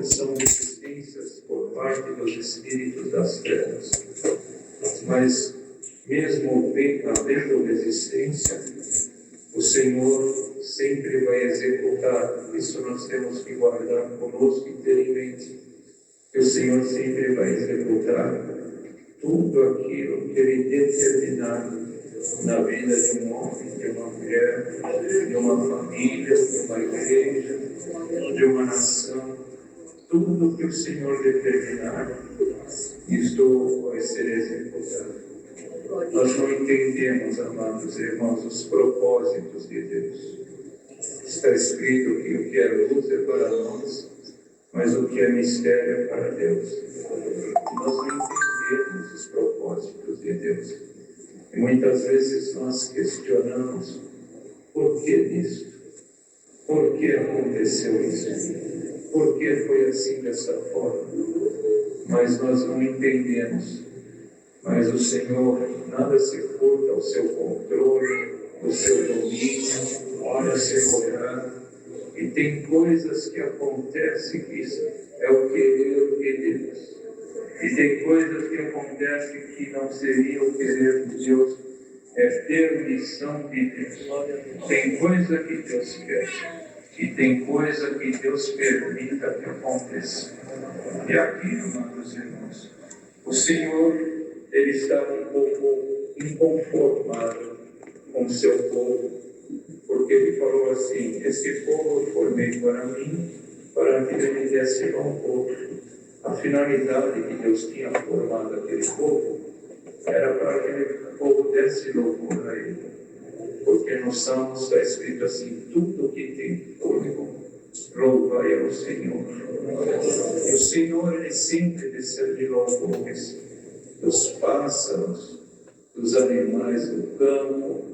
são resistências por parte dos espíritos das trevas. Mas, mesmo havendo resistência, o Senhor sempre vai executar. Isso nós temos que guardar conosco e ter em mente. Que o Senhor sempre vai executar tudo aquilo que Ele determinar na vida de um homem, de uma mulher, de uma família, de uma igreja, de uma nação. Tudo que o Senhor determinar, isto vai ser executado. Nós não entendemos, amados irmãos, os propósitos de Deus. Está escrito que o que é luz é para nós, mas o que é mistério é para Deus. Nós não entendemos os propósitos de Deus. E muitas vezes nós questionamos: por que isto? Por que aconteceu isso? Por que foi assim, dessa forma? Mas nós não entendemos. Mas o Senhor, nada se furta ao seu controle, ao seu domínio, ao seu olhar. E tem coisas que acontecem que é o querer de Deus. E tem coisas que acontecem que não seria o querer de Deus, é permissão de Deus. Tem coisa que Deus quer e tem coisa que Deus permita que aconteça. E aqui, amados irmãos, o Senhor, Ele estava um pouco inconformado com o seu povo, porque Ele falou assim: esse povo eu formei para mim, para que Ele me desse louvor. A finalidade que Deus tinha formado aquele povo era para que aquele povo desse louvor a Ele. Porque no Salmo está escrito assim: tudo que tem fôlego, louvai ao Senhor. E o Senhor, Ele sempre recebe louvores dos pássaros, dos animais do campo,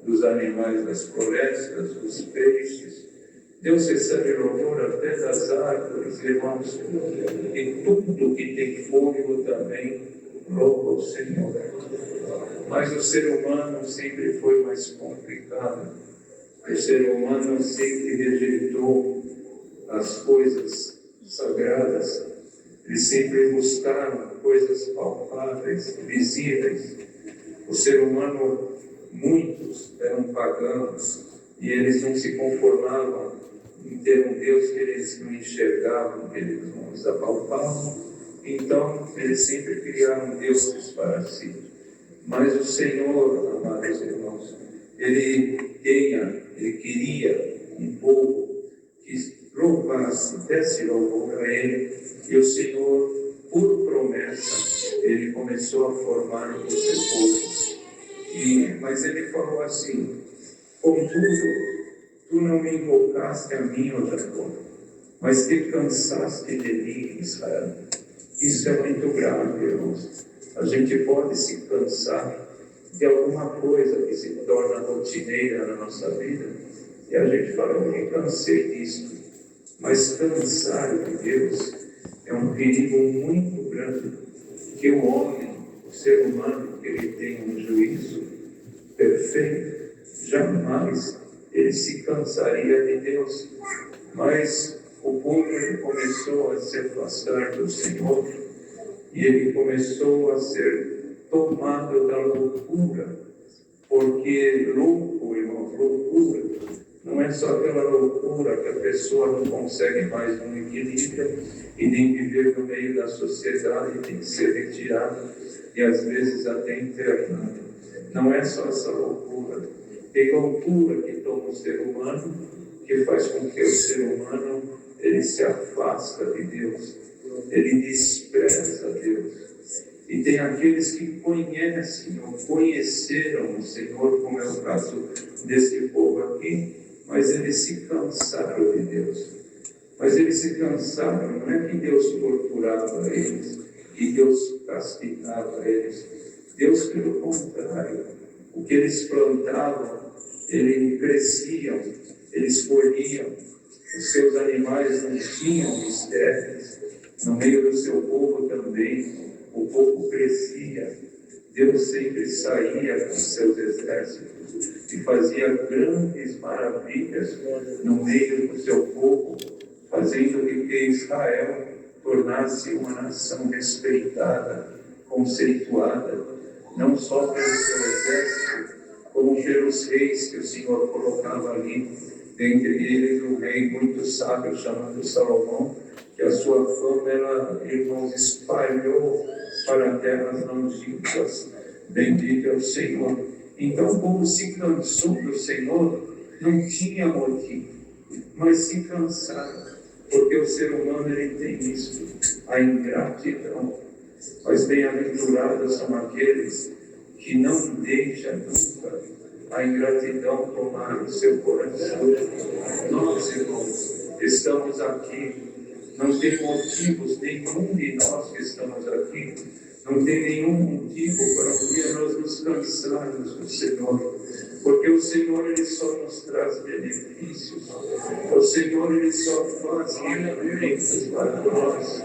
dos animais das florestas, dos peixes. Deus recebe louvor até das árvores, irmãos, e tudo que tem fôlego também louva o Senhor. Mas o ser humano sempre foi mais complicado. O ser humano sempre rejeitou as coisas sagradas. Eles sempre buscaram coisas palpáveis, visíveis. O ser humano, muitos eram pagãos e eles não se conformavam em ter um Deus que eles não enxergavam, que eles não os apalpavam. Então, eles sempre criaram deuses para si. Mas o Senhor, amados irmãos, Ele queria um povo que louvasse, desse louvor a Ele. E o Senhor, por promessa, Ele começou a formar o seu povo. Mas Ele falou assim: contudo, tu não me invocaste a mim, ó Jacó, mas te cansaste de mim, Israel. Isso é muito grave, irmãos. A gente pode se cansar de alguma coisa que se torna rotineira na nossa vida, e a gente fala: eu me cansei disso. Mas cansar de Deus é um perigo muito grande, que o homem, o ser humano, que ele tem um juízo perfeito, jamais ele se cansaria de Deus. Mas o povo começou a se afastar do Senhor e ele começou a ser tomado da loucura, porque louco, irmão, loucura não é só aquela loucura que a pessoa não consegue mais um equilíbrio e nem viver no meio da sociedade, tem que ser retirado e às vezes até internado. Não é só essa loucura. Tem loucura que toma o ser humano, que faz com que o ser humano ele se afasta de Deus, ele despreza Deus. E tem aqueles que conhecem ou conheceram o Senhor, como é o caso desse povo aqui, mas eles se cansaram de Deus. Mas eles se cansaram, não é que Deus torturava eles, que Deus castigava eles. Deus, pelo contrário, o que eles plantavam, eles cresciam, eles colhiam. Os seus animais não tinham mistérios. No meio do seu povo também, o povo crescia. Deus sempre saía com seus exércitos e fazia grandes maravilhas no meio do seu povo, fazendo com que Israel tornasse uma nação respeitada, conceituada, não só pelo seu exército, como pelos reis que o Senhor colocava ali, dentre eles um rei muito sábio chamado Salomão, que a sua fama, ela, irmãos, espalhou para terras longínquas. Bendito é o Senhor. Então o povo se cansou do Senhor, não tinha motivo, mas se cansaram, porque o ser humano ele tem isso, a ingratidão. Mas bem-aventurados são aqueles que não deixam nunca a ingratidão tomar o seu coração. Nós, irmãos, estamos aqui, não tem motivos, nenhum de nós que estamos aqui, não tem nenhum motivo para um dia nós nos cansarmos do Senhor, porque o Senhor ele só nos traz benefícios, o Senhor ele só faz livramentos para nós,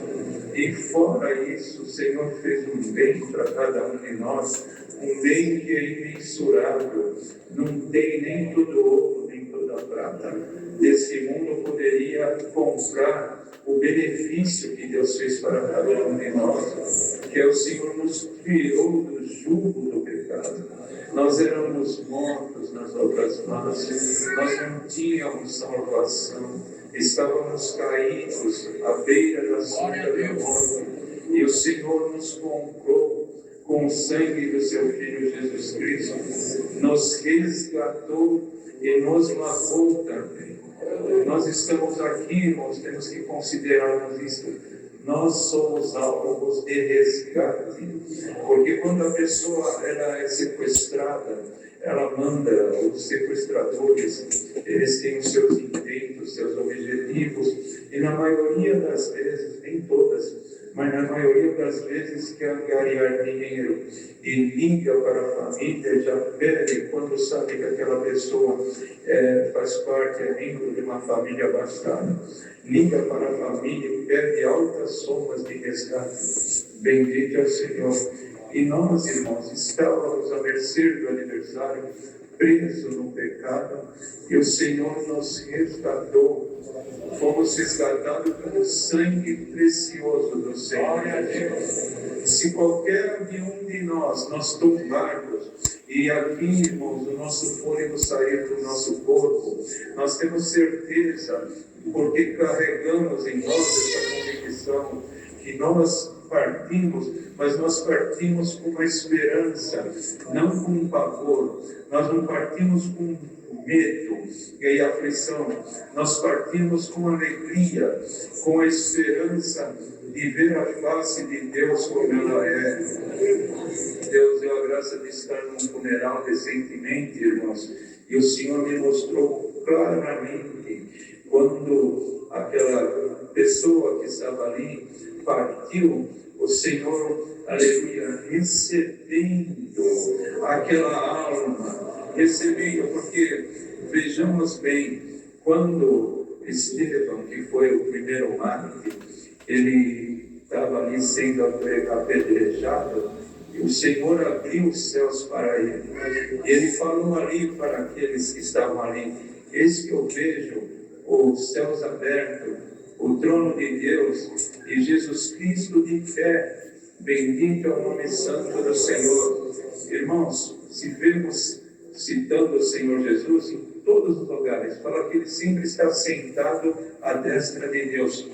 e fora isso, o Senhor fez um bem para cada um de nós, um bem que é imensurável, não tem nem todo ouro, nem toda prata desse mundo poderia comprar o benefício que Deus fez para cada um de nós, que é o Senhor nos tirou do jugo do pecado. Nós éramos mortos nas obras más, nós não tínhamos salvação, estávamos caídos à beira da sombra da morte, e o Senhor nos comprou com o sangue do seu Filho Jesus Cristo, nos resgatou e nos lavou também. Nós estamos aqui, irmãos, temos que considerarmos isso. Nós somos alvos de resgate, porque quando a pessoa ela é sequestrada, ela manda, os sequestradores, eles têm os seus intentos, seus objetivos, e na maioria das vezes, nem todas, mas na maioria das vezes quer angariar dinheiro e liga para a família, já pede, quando sabe que aquela pessoa faz parte, é membro de uma família abastada, liga para a família e pede altas somas de resgate. Bendito é o Senhor. E nós, irmãos, estávamos à mercê do adversário, presos no pecado, e o Senhor nos resgatou. Fomos resgatados pelo sangue precioso do Senhor. Se qualquer um de nós tombarmos, e aqui, irmãos, o nosso fôlego sair do nosso corpo, nós temos certeza, porque carregamos em nós essa convicção, que nós partimos, mas nós partimos com uma esperança, não com um pavor, nós não partimos com medo e aflição, nós partimos com alegria, com a esperança de ver a face de Deus como ela é. Deus deu a graça de estar num funeral recentemente, irmãos, e o Senhor me mostrou claramente quando aquela pessoa que estava ali partiu, o Senhor, aleluia, recebendo aquela alma, recebendo, porque vejamos bem, quando Estevão, que foi o primeiro mártir, ele estava ali sendo apedrejado, e o Senhor abriu os céus para ele. Ele falou ali para aqueles que estavam ali: eis que eu vejo os céus abertos, o trono de Deus e Jesus Cristo de pé. Bendito é o nome santo do Senhor. Irmãos, se vemos citando o Senhor Jesus em todos os lugares, fala que ele sempre está sentado à destra de Deus.